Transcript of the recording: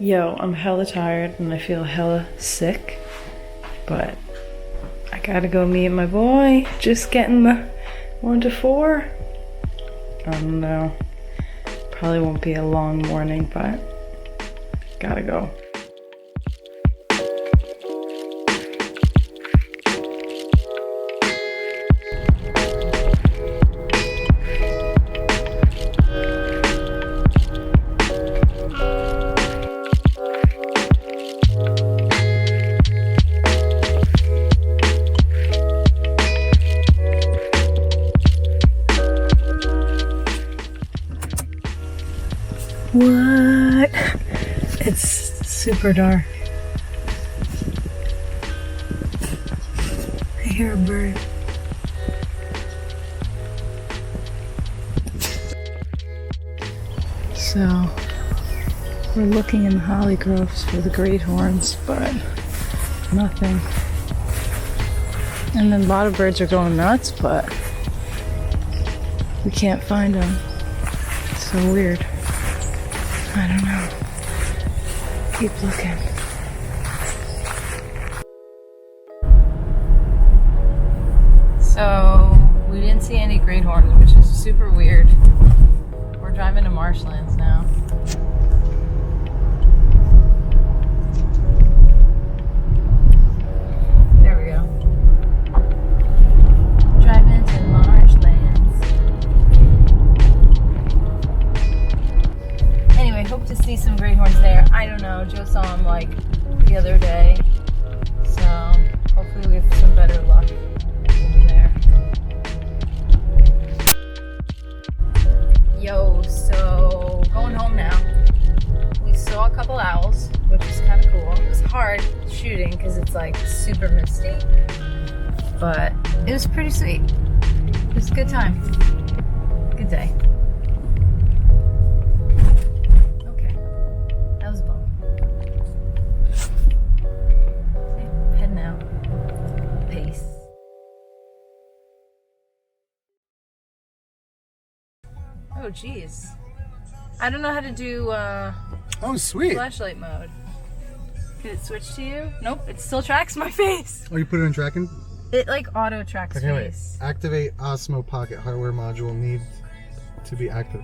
Yo, I'm hella tired and I feel hella sick, but I gotta go meet my boy. Just getting the 1 to 4. I don't know. Probably won't be a long morning, but gotta go. What? It's super dark. I hear a bird. So, we're looking in the holly groves for the great horns, but nothing. And then a lot of birds are going nuts, but we can't find them. It's so weird. I don't know. Keep looking. So, we didn't see any great horns, which is super weird. We're driving to marshlands now. There we go. Driving to marshlands. Anyway, hope to see some great horns there. I don't know, Joe saw them like the other day, so hopefully we have some better luck over there. Yo, so going home now. We saw a couple owls, which is kind of cool. It was hard shooting because it's like super misty, but it was pretty sweet. It was a good time. Good day. Oh geez, I don't know how to do oh sweet flashlight mode. Can it switch to you? Nope, it still tracks my face. Oh, you put it in tracking? It like auto tracks Okay, face. wait. Activate Osmo Pocket hardware module need to be active.